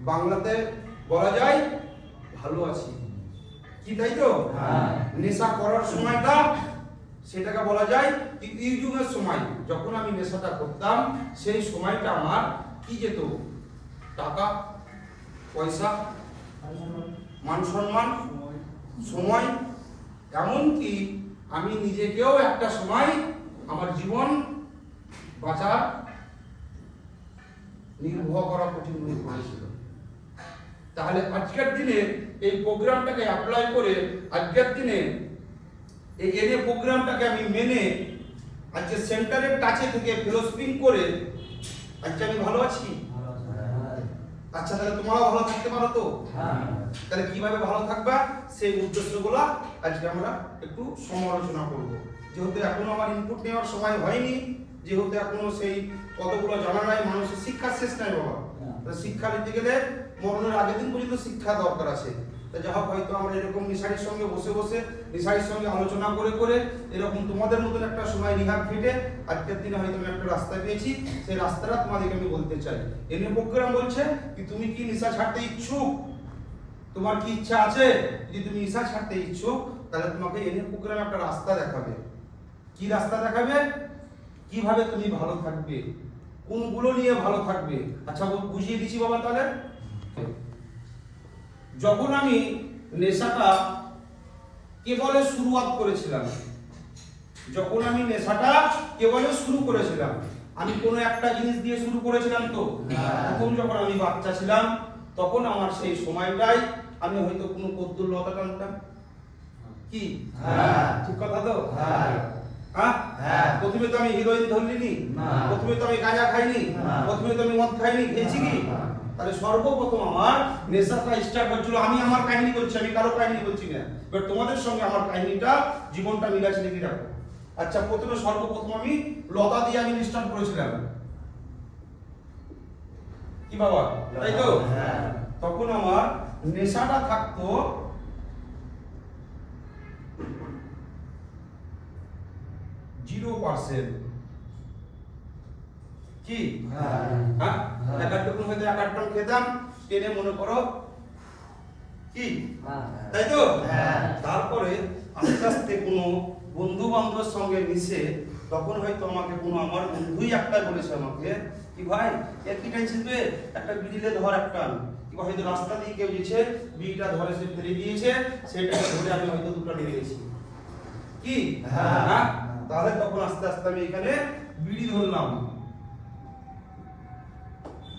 বাংলাতে বলা যায় ভালো আছি, কি তাই তো? নেশা করার সময়টা সেটাকে বলা যায় ইয়ুযুগের সময়। যখন আমি নেশাটা করতাম সেই সময়টা আমার কি যেত? টাকা পয়সা, মান সম্মান, সময়, এমনকি আমি নিজেকেও একটা সময় আমার জীবন বাঁচা নির্ভর করা কঠিন হয়ে পড়েছিল। তাহলে আজকের দিনে এই প্রোগ্রামটাকে অ্যাপ্লাই করে আজকের দিনে এই এনএ প্রোগ্রামটাকে আমি মেনে আজকে সেন্টারের কাছে থেকে ফেলোশিপিং করে আজকে আমি ভালো আছি। আচ্ছা, তাহলে তোমরাও ভালো থাকতে পারো তো? তাহলে কিভাবে ভালো থাকবা সেই উদ্দেশ্যগুলো আজকে আমরা একটু সমালোচনা করব। যেহেতু এখনো আমার ইনপুট নেওয়ার সময় হয়নি, যেহেতু এখনো সেই কতগুলো জানা নাই, মানুষের শিক্ষা শেষ নাই বাবা। শিক্ষা নিতে গেলে মরণের আগের দিন পর্যন্ত শিক্ষা দরকার আছে। তা যা হোক, হয়তো আমরা এরকম নিশারির সঙ্গে বসে বসে নিশারির সঙ্গে আলোচনা করে করে এরকম তোমাদের মতন একটা সময় রিহাব কেটে আজকের দিনে হয়তো আমি একটা রাস্তা পেয়েছি। সেই রাস্তাটা তোমাদেরকে আমি বলতে চাই। এনে প্রোগ্রাম বলছে কি তুমি কি নেশা ছাড়তে ইচ্ছুক? তোমার কি ইচ্ছা আছে? যদি তুমি নেশা ছাড়তে ইচ্ছুক তাহলে তোমাকে এনে প্রোগ্রাম একটা রাস্তা দেখাবে। কি রাস্তা দেখাবে? কিভাবে তুমি ভালো থাকবে, কোনগুলো নিয়ে ভালো থাকবে। আচ্ছা, বুঝিয়ে দিচ্ছি বাবা। তাহলে যখন আমি নেশাটা কেবলে শুরুয়াত করেছিলাম, যখন আমি নেশাটা কেবলে শুরু করেছিলাম, আমি কোনো একটা জিনিস দিয়ে শুরু করেছিলাম তো? তখন যখন আমি বাচ্চা ছিলাম তখন আমার সেই সময়টাই আমি হয়তো কোনো কদ্দুর লতা টানতাম। কি ঠিক কথা তো? প্রথমে তো আমি হিরোইন ধরলিনি, প্রথমে তো আমি গাঁজা খাইনি, প্রথমে তো আমি মদ খাইনি, খেয়েছি কি? তাহলে সর্বপ্রথম আমার নেশাটা স্টার্ট হচ্ছিল। আমি আমার কাহিনী বলছি, আমি কারো কাহিনী বলছি না, বাট তোমাদের সঙ্গে আমার কাহিনীটা জীবনটা মিলাচ্ছে নাকি রাখো। আচ্ছা, প্রথমে সর্বপ্রথম আমি লতা দিয়ে আমি স্টার্ট করেছিলাম। কি বাবা, তাই তো? তখন আমার নেশাটা থাকতো 0%। কি এক আধটুকু হয়তো এক আধটুকু খেতাম, টেনে মনে করো কি, তাই তো? তারপরে আস্তে আস্তে কোনো বন্ধু বান্ধবের সঙ্গে মিশে তখন হয়তো আমাকে কোনো আমার বন্ধুই একটা বলেছে আমাকে কি ভাই কি টেনশন বে, একটা বিড়িলে ধর একটা, কিংবা হয়তো রাস্তা দিয়ে কেউ গেছে বিড়িটা ধরে সে ফেলে দিয়েছে, সেটা ধরে আমি হয়তো দুটো নিয়ে গেছি। কি তাহলে তখন আস্তে আস্তে আমি এখানে বিড়ি ধরলাম।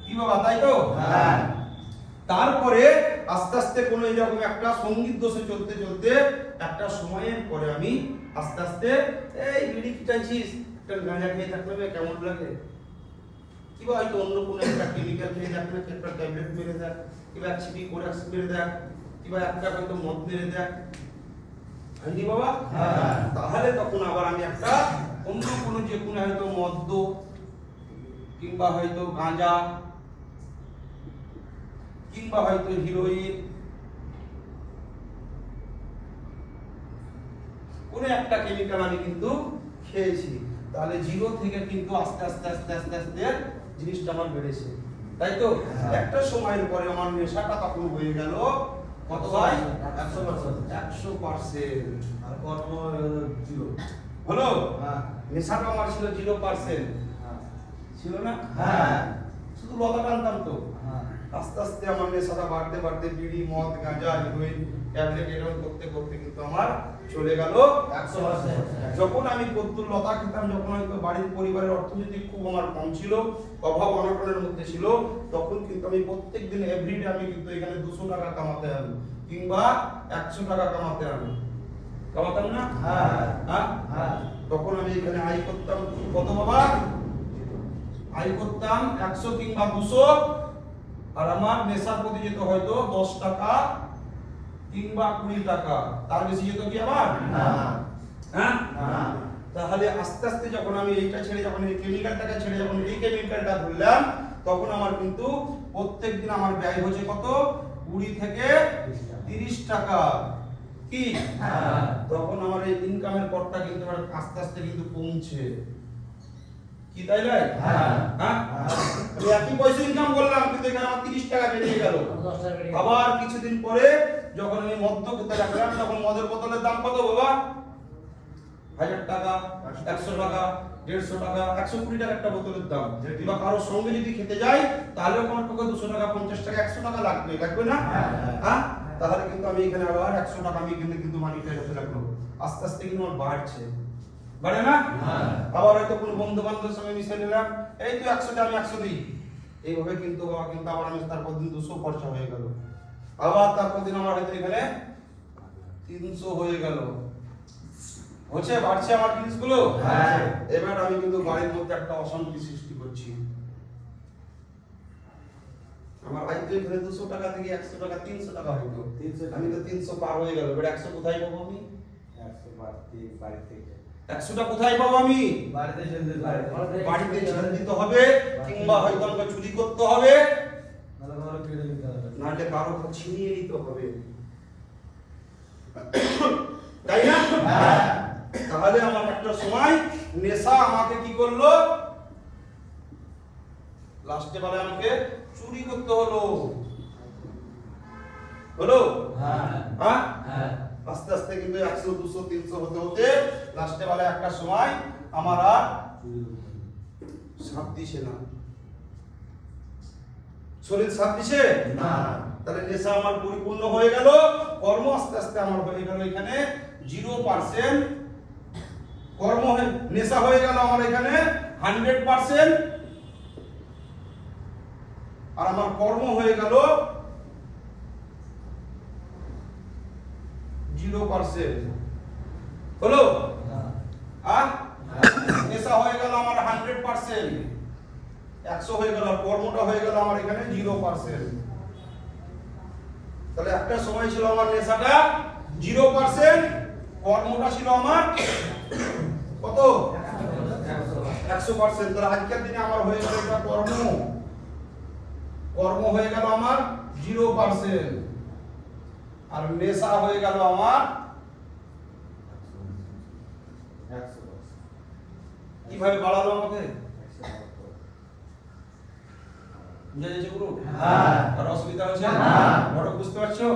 কি বাবা, তাই তো? তারপরে আস্তে আস্তে কোনো এরকম একটা সঙ্গীত দোষে চলতে চলতে একটা সময়ের পরে আমি আস্তে আস্তে এই বিড়ি কি চাইছিস, একটা গাঁজা খেয়ে থাকলে কেমন লাগে, কিংবা হয়তো অন্য কোনো একটা কেমিক্যাল খেয়ে থাকলে একটা ট্যাবলেট মেরে দেখ, কিংবা ছিপি কোরাক্স মেরে দেখ, কিংবা একটা হয়তো মদ মেরে দেখ। হয়নি বাবা? তাহলে তখন আবার আমি একটা অন্য কোনো যে কোনো হয়তো মদ্য কিংবা হয়তো গাঁজা কিংবা হয়তো হিরোইন, কোন একটা কেমিক্যাল আমি কিন্তু খেয়েছি। তাহলে 0 থেকে কিন্তু আস্তে আস্তে আস্তে আস্তে আস্তে জিনিসটা আমার বেড়েছে, তাই তো? একটা সময়ের পরে আমার নেশাটা তখন হয়ে গেল কত ভাই? 100%। আর কর্ম 0 হলো। নেশাটা আমার ছিল 0%, ছিল না? শুধু লতা টানতাম তো। আস্তে আস্তে আমার নেশাটা বাড়তে বাড়তে বিড়ি মদ গাঁজা হিরোইন ট্যাবলেট এরকম করতে করতে কিন্তু আমার চলে গেল 100%। যখন আমি কদ্দুর লতা খেতাম, যখন হয়তো বাড়ির পরিবারের অর্থনৈতিক খুব আমার কম ছিল, অভাব অনটনের মধ্যে ছিল, তখন কিন্তু আমি প্রত্যেক দিন এভরিডে আমি কিন্তু এখানে 200 টাকা কামাতে আনি কিংবা 100 টাকা কামাতাম না? তখন আমি এখানে আয় করতাম কত বাবা? আয় করতাম 100 কিংবা 200, আর আমার নেশার প্রতি যেত হয়তো 10 টাকা কিংবা 20 টাকা, তার বেশি যেত কি আমার? তাহলে আস্তে আস্তে যখন আমি এইটা ছেড়ে, যখন এই কেমিক্যালটাকে ছেড়ে যখন এই কেমিক্যালটা ধরলাম, তখন আমার কিন্তু প্রত্যেকদিন আমার ব্যয় হচ্ছে কত? 20 থেকে 30 টাকা। কি তখন আমার এই ইনকামের পথটা কিন্তু আস্তে আস্তে কিন্তু কমছে। কি কি তাই নয়? হ্যাঁ আমি একই পয়সা ইনকাম করলাম কিন্তু এখানে আমার 30 টাকা বেরিয়ে গেল। আবার কিছুদিন পরে যখন আমি মদ্য খেতে লাগলাম তখন মদের বোতলের দাম কত বাবা? 1000 টাকা, 100 টাকা, 150 টাকা, 120 টাকা একটা বোতলের দাম। কিংবা কারোর সঙ্গে যদি খেতে যাই তাহলে আমার পক্ষে 200 টাকা, 50 টাকা, 100 টাকা লাগবে না? হ্যাঁ তাহলে কিন্তু আমি এখানে আবার 100 টাকা আমি কিন্তু মানিটা রেখে রাখলো। আস্তে আস্তে কিন্তু আমার বাড়ছে, বাড়ে না? আবার হয়তো কোনো বন্ধু বান্ধবের সঙ্গে মিশে নিলাম, এই তো 100 টা আমি 100 দিই, এইভাবে কিন্তু আবার আমি তারপর দিন 200 খরচা হয়ে গেল। আবার তারপর দিন আমার হয়তো এখানে 300 হয়ে গেল। হচ্ছে বাড়ছে আমার জিনিসগুলো। এবার আমি কিন্তু বাড়ির মধ্যে একটা অশান্তি সৃষ্টি করছি। আমার আয় তো এখানে 200 টাকা থেকে 100 টাকা 300 টাকা হইতো, আমি তো 300 পার হয়ে গেল। এবার 100 কোথায় পাবো আমি? 100 বাড়ি থেকে 100 টা কোথায় পাবো আমি? বাড়িতে ছেড়ে দিতে হবে, কিংবা হয়তো আমাকে চুরি করতে হবে, নাহলে কারো ছিনিয়ে নিতে হবে, তাই না? তাহলে আমার একটা সময় নেশা আমাকে কি করলো? লাস্টে বেলায় আমাকে চুরি করতে হলো। আস্তে আস্তে কিন্তু 100, 200, 300 হতে হতে লাস্টে বেলায় একটা সময় আমার আর সাথ দিছে না, শরীর সাথ দিছে না। তাহলে নেশা আমার পরিপূর্ণ হয়ে গেল, কর্ম আস্তে আস্তে আমার হয়ে গেল এখানে 0%, কর্ম নেশা হয়ে গেল আমার এখানে 100%, আর আমার কর্ম হয়ে গেল 0%। হলো? নেশা হয়ে গেল আমার 100%, 100 হয়ে গেল, আর কর্মটা হয়ে গেল আমার এখানে 0%। তাহলে একটা সময় ছিল আমার নেশাটা 0%, কর্মটা ছিল আমার কত? 100%। তাহলে আজকের দিনে আমার হয়ে গেল এটা কর্ম হয়ে গেল আমার 0%, আর নেশা হয়ে গেল আমার 100%। কিভাবে বাড়ালো আমাকে? বুঝা যাচ্ছে পুরো? আর অসুবিধা হচ্ছে? বড় বুঝতে পারছো?